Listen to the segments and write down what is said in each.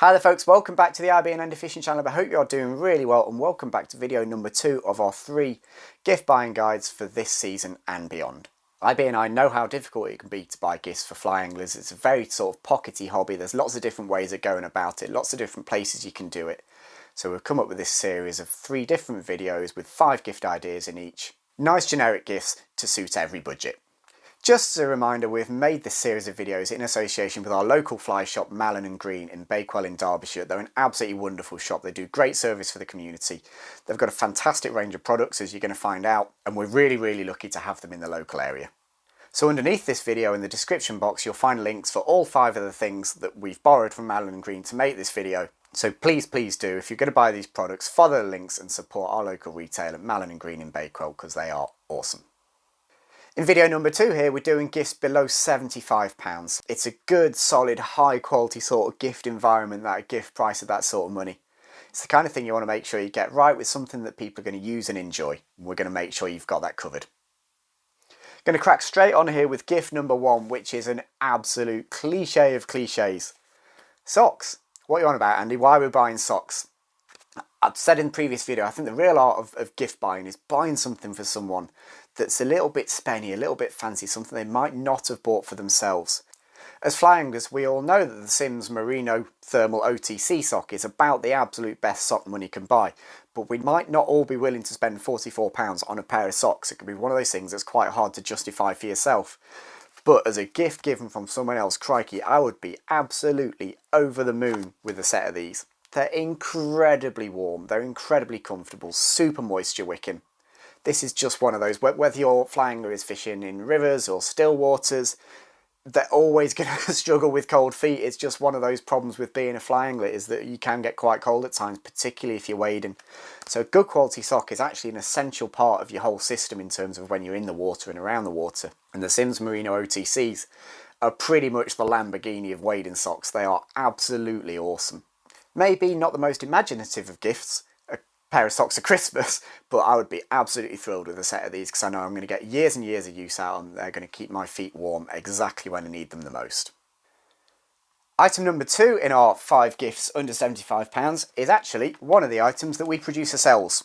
Hi there folks, welcome back to the IB&N Fishing channel. I hope you're doing really well and welcome back to video number 2 of our 3 gift buying guides for this season and beyond. IB&I know how difficult it can be to buy gifts for fly anglers. It's a very sort of pockety hobby. There's lots of different ways of going about it, lots of different places you can do it. So we've come up with this series of 3 different videos with 5 gift ideas in each. Nice generic gifts to suit every budget. Just as a reminder, we've made this series of videos in association with our local fly shop Malin & Green in Bakewell in Derbyshire. They're an absolutely wonderful shop. They do great service for the community. They've got a fantastic range of products, as you're going to find out, and we're really lucky to have them in the local area. So underneath this video in the description box you'll find links for all 5 of the things that we've borrowed from Malin & Green to make this video. So please do, if you're going to buy these products, follow the links and support our local retailer Malin & Green in Bakewell because they are awesome. In video number 2 here, we're doing gifts below £75. It's a good, solid, high quality sort of gift environment, that gift price of that sort of money. It's the kind of thing you want to make sure you get right with something that people are going to use and enjoy. We're going to make sure you've got that covered. Going to crack straight on here with gift number 1, which is an absolute cliche of cliches. Socks. What are you on about, Andy? Why are we buying socks? I've said in the previous video, I think the real art of gift buying is buying something for someone that's a little bit spenny, a little bit fancy, something they might not have bought for themselves. As fly anglers, we all know that the Sims Merino Thermal OTC sock is about the absolute best sock money can buy, but we might not all be willing to spend £44 on a pair of socks. It can be one of those things that's quite hard to justify for yourself. But as a gift given from someone else, crikey, I would be absolutely over the moon with a set of these. They're incredibly warm, they're incredibly comfortable, super moisture wicking. This is just one of those, whether your fly angler is fishing in rivers or still waters, they're always going to struggle with cold feet. It's just one of those problems with being a fly angler, is that you can get quite cold at times, particularly if you're wading. So a good quality sock is actually an essential part of your whole system in terms of when you're in the water and around the water. And the Sims Merino OTCs are pretty much the Lamborghini of wading socks. They are absolutely awesome. Maybe not the most imaginative of gifts, a pair of socks at Christmas, but I would be absolutely thrilled with a set of these because I know I'm going to get years and years of use out of them. They're going to keep my feet warm exactly when I need them the most. Item number 2 in our 5 gifts under £75 is actually one of the items that we produce ourselves.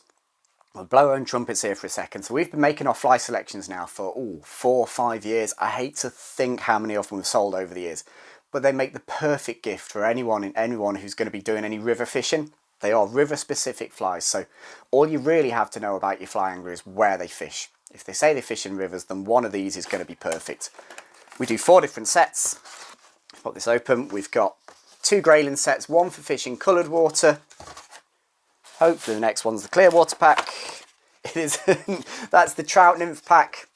We'll blow our own trumpets here for a second. So we've been making our fly selections now for 4 or 5 years. I hate to think how many of them we've sold over the years. But they make the perfect gift for anyone who's going to be doing any river fishing. They are river specific flies, so all you really have to know about your fly angler is where they fish. If they say they fish in rivers, then one of these is going to be perfect. We do 4 different sets. Pop this open. We've got 2 Grayling sets, one for fishing coloured water. Hopefully the next one's the clear water pack. It is. That's the trout nymph pack.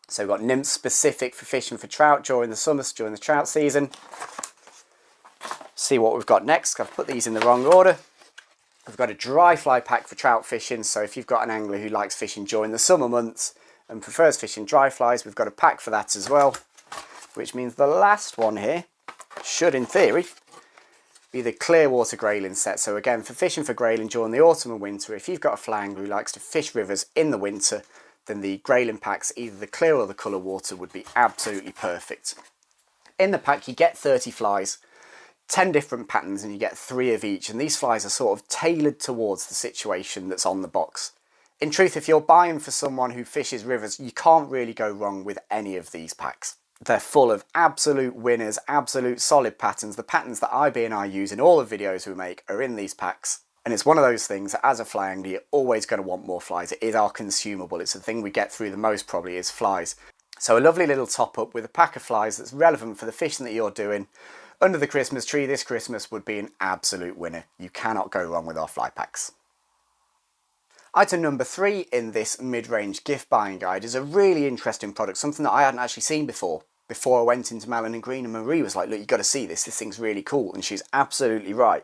So we've got nymphs specific for fishing for trout during the summer, during the trout season. See what we've got next. I've put these in the wrong order. We've got a dry fly pack for trout fishing. So if you've got an angler who likes fishing during the summer months and prefers fishing dry flies, we've got a pack for that as well. Which means the last one here should, in theory, be the clear water Grayling set. So again, for fishing for Grayling during the autumn and winter, if you've got a fly angler who likes to fish rivers in the winter, then the Grayling packs, either the clear or the colour water, would be absolutely perfect. In the pack you get 30 flies, 10 different patterns, and you get 3 of each, and these flies are sort of tailored towards the situation that's on the box. In truth, if you're buying for someone who fishes rivers, you can't really go wrong with any of these packs. They're full of absolute winners, absolute solid patterns. The patterns that IB&I use in all the videos we make are in these packs. And it's one of those things that as a fly angler, you're always going to want more flies. It is our consumable. It's the thing we get through the most probably is flies. So a lovely little top up with a pack of flies that's relevant for the fishing that you're doing under the Christmas tree this Christmas would be an absolute winner. You cannot go wrong with our fly packs. Item number 3 in this mid-range gift buying guide is a really interesting product, something that I hadn't actually seen before I went into Malin & Green, and Marie was like, look, you've got to see this thing's really cool, and she's absolutely right.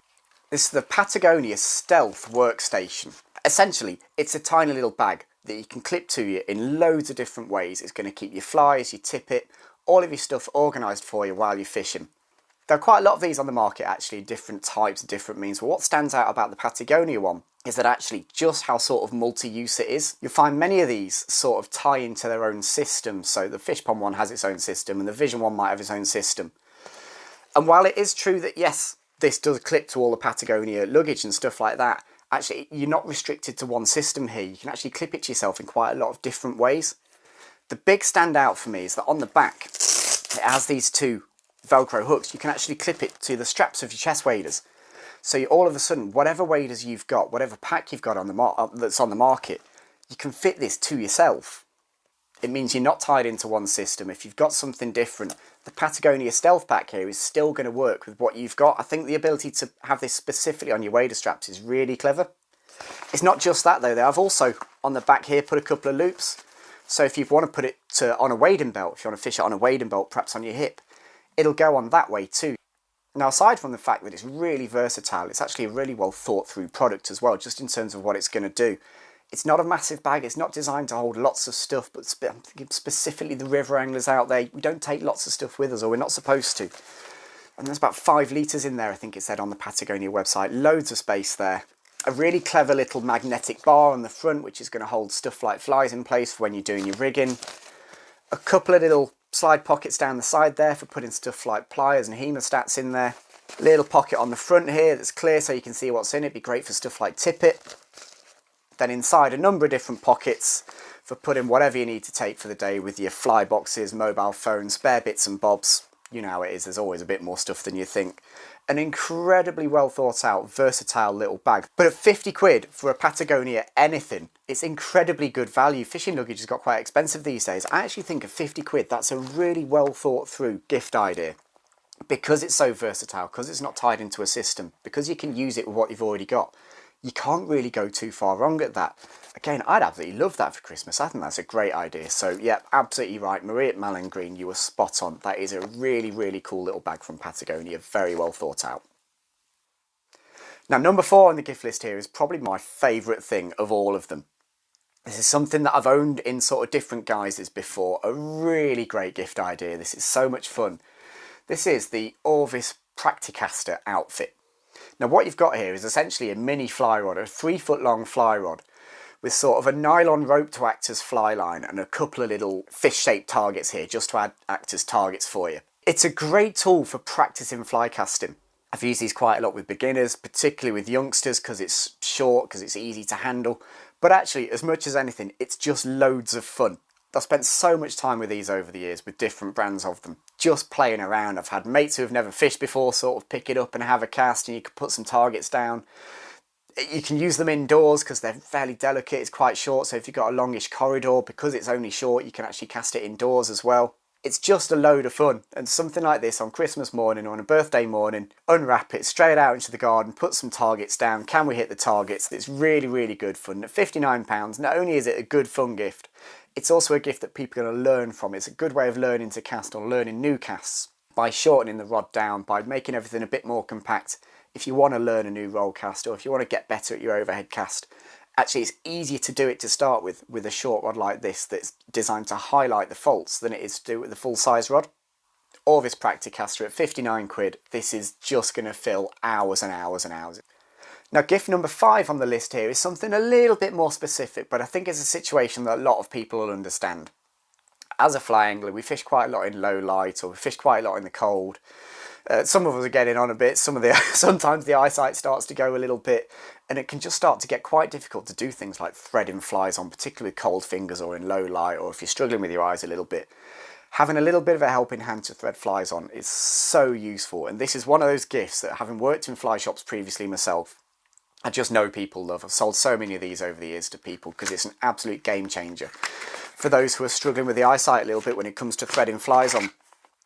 This is the Patagonia Stealth Workstation. Essentially, it's a tiny little bag that you can clip to you in loads of different ways. It's going to keep your flies, your tippet, all of your stuff organised for you while you're fishing. There are quite a lot of these on the market actually, different types, different means, but what stands out about the Patagonia one is that actually just how sort of multi-use it is. You'll find many of these sort of tie into their own system, so the Fish Pond one has its own system and the Vision one might have its own system. And while it is true that yes, this does clip to all the Patagonia luggage and stuff like that, actually you're not restricted to one system here. You can actually clip it to yourself in quite a lot of different ways. The big standout for me is that on the back, it has these two Velcro hooks. You can actually clip it to the straps of your chest waders. So all of a sudden, whatever waders you've got, whatever pack you've got on that's on the market, you can fit this to yourself. It means you're not tied into one system. If you've got something different, the Patagonia Stealth Pack here is still going to work with what you've got. I think the ability to have this specifically on your wader straps is really clever. It's not just that though. I've also, on the back here, put a couple of loops. So if you want to put it on a wading belt, if you want to fish it on a wading belt, perhaps on your hip, it'll go on that way too. Now, aside from the fact that it's really versatile, it's actually a really well thought through product as well, just in terms of what it's going to do. It's not a massive bag, it's not designed to hold lots of stuff, but I'm thinking specifically the river anglers out there, we don't take lots of stuff with us, or we're not supposed to. And there's about 5 litres in there, I think it said on the Patagonia website, loads of space there. A really clever little magnetic bar on the front, which is going to hold stuff like flies in place for when you're doing your rigging. A couple of little slide pockets down the side there for putting stuff like pliers and hemostats in there. Little pocket on the front here that's clear so you can see what's in it. Be great for stuff like tippet. Then inside a number of different pockets for putting whatever you need to take for the day with your fly boxes, mobile phones, spare bits and bobs. You know how it is, there's always a bit more stuff than you think. An incredibly well thought out, versatile little bag. But at 50 quid for a Patagonia anything, it's incredibly good value. Fishing luggage has got quite expensive these days. I actually think at 50 quid, that's a really well thought through gift idea. Because it's so versatile, because it's not tied into a system, because you can use it with what you've already got, you can't really go too far wrong at that. Again, I'd absolutely love that for Christmas. I think that's a great idea. So yeah, absolutely right. Marie at Malin Green, you were spot on. That is a really, really cool little bag from Patagonia. Very well thought out. Now, number 4 on the gift list here is probably my favourite thing of all of them. This is something that I've owned in sort of different guises before. A really great gift idea. This is so much fun. This is the Orvis Practicaster outfit. Now what you've got here is essentially a mini fly rod, a 3-foot long fly rod with sort of a nylon rope to act as fly line and a couple of little fish-shaped targets here just to act as targets for you. It's a great tool for practicing fly casting. I've used these quite a lot with beginners, particularly with youngsters because it's short, because it's easy to handle. But actually, as much as anything, it's just loads of fun. I've spent so much time with these over the years with different brands of them, just playing around. I've had mates who have never fished before sort of pick it up and have a cast, and you can put some targets down. You can use them indoors because they're fairly delicate. It's quite short, so if you've got a longish corridor, because it's only short, you can actually cast it indoors as well. It's just a load of fun, and something like this on Christmas morning or on a birthday morning, unwrap it straight out into the garden, put some targets down. Can we hit the targets? It's really, really good fun. At £59, not only is it a good fun gift, it's also a gift that people are going to learn from. It's a good way of learning to cast or learning new casts by shortening the rod down, by making everything a bit more compact. If you want to learn a new roll cast or if you want to get better at your overhead cast, actually it's easier to do it to start with a short rod like this that's designed to highlight the faults than it is to do it with a full size rod. Orvis Practicaster at 59 quid, this is just going to fill hours and hours and hours. Now gift number 5 on the list here is something a little bit more specific, but I think it's a situation that a lot of people will understand. As a fly angler, we fish quite a lot in low light, or we fish quite a lot in the cold. Some of us are getting on a bit, sometimes the eyesight starts to go a little bit, and it can just start to get quite difficult to do things like threading flies on, particularly with cold fingers or in low light, or if you're struggling with your eyes a little bit. Having a little bit of a helping hand to thread flies on is so useful, and this is one of those gifts that, having worked in fly shops previously myself, I just know people love. I've sold so many of these over the years to people because it's an absolute game changer. For those who are struggling with the eyesight a little bit when it comes to threading flies on,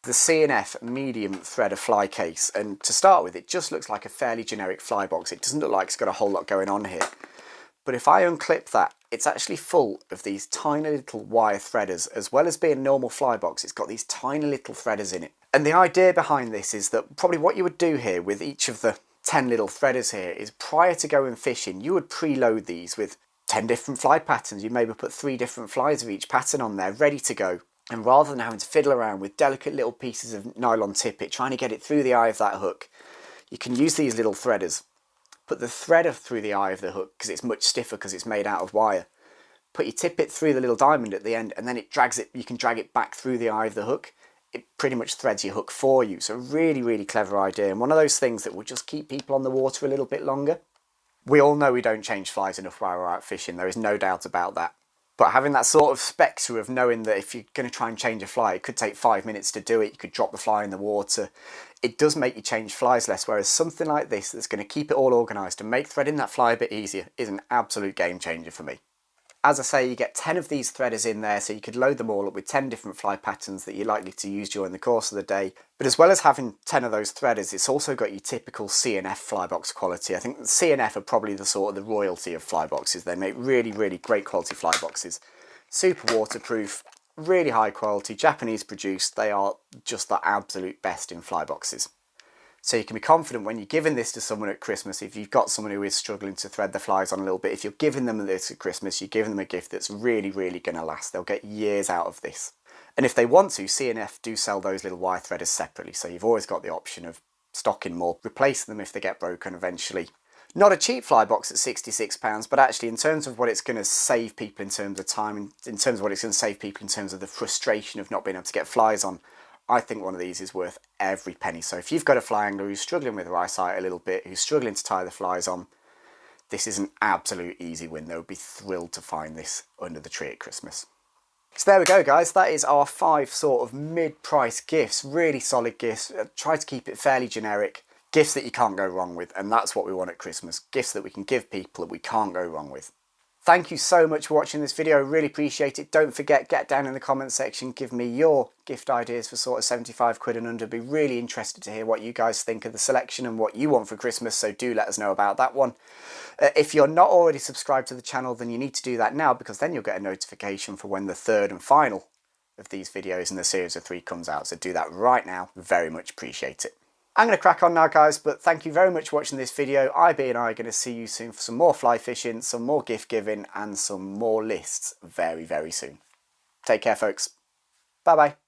the C&F medium threader fly case, and to start with, it just looks like a fairly generic fly box. It doesn't look like it's got a whole lot going on here. But if I unclip that, it's actually full of these tiny little wire threaders. As well as being a normal fly box, it's got these tiny little threaders in it. And the idea behind this is that probably what you would do here with each of the 10 little threaders here is, prior to going fishing, you would preload these with 10 different fly patterns. You maybe put 3 different flies of each pattern on there, ready to go. And rather than having to fiddle around with delicate little pieces of nylon tippet, trying to get it through the eye of that hook, you can use these little threaders. Put the threader through the eye of the hook because it's much stiffer because it's made out of wire. Put your tippet through the little diamond at the end, and then it drags it. You can drag it back through the eye of the hook. it pretty much threads your hook for you. So really, really clever idea, and one of those things that will just keep people on the water a little bit longer. We all know we don't change flies enough while we're out fishing, there is no doubt about that. But having that sort of spectre of knowing that if you're going to try and change a fly, it could take 5 minutes to do it, you could drop the fly in the water, it does make you change flies less, whereas something like this that's going to keep it all organised and make threading that fly a bit easier is an absolute game changer for me. As I say, you get 10 of these threaders in there, so you could load them all up with 10 different fly patterns that you're likely to use during the course of the day. But as well as having 10 of those threaders, it's also got your typical C&F fly box quality. I think C&F are probably the sort of the royalty of fly boxes. They make really, really great quality fly boxes. Super waterproof, really high quality, Japanese produced. They are just the absolute best in fly boxes. So you can be confident when you're giving this to someone at Christmas, if you've got someone who is struggling to thread the flies on a little bit, if you're giving them this at Christmas, you're giving them a gift that's really, really going to last. They'll get years out of this. And if they want to, C&F do sell those little wire threaders separately, so you've always got the option of stocking more, replacing them if they get broken eventually. Not a cheap fly box at £66, but actually in terms of what it's going to save people in terms of time, and in terms of what it's going to save people in terms of the frustration of not being able to get flies on, I think one of these is worth every penny. So if you've got a fly angler who's struggling with their eyesight a little bit, who's struggling to tie the flies on, this is an absolute easy win. They would be thrilled to find this under the tree at Christmas. So there we go, guys. That is our 5 sort of mid-price gifts. Really solid gifts. Try to keep it fairly generic. Gifts that you can't go wrong with, and that's what we want at Christmas. Gifts that we can give people that we can't go wrong with. Thank you so much for watching this video, really appreciate it. Don't forget, get down in the comment section, give me your gift ideas for sort of 75 quid and under. Be really interested to hear what you guys think of the selection and what you want for Christmas, so do let us know about that one. If you're not already subscribed to the channel, then you need to do that now, because then you'll get a notification for when the third and final of these videos in the series of 3 comes out, so do that right now. Very much appreciate it. I'm going to crack on now, guys, but thank you very much for watching this video. IB and I are going to see you soon for some more fly fishing, some more gift giving, and some more lists very, very soon. Take care, folks. Bye-bye.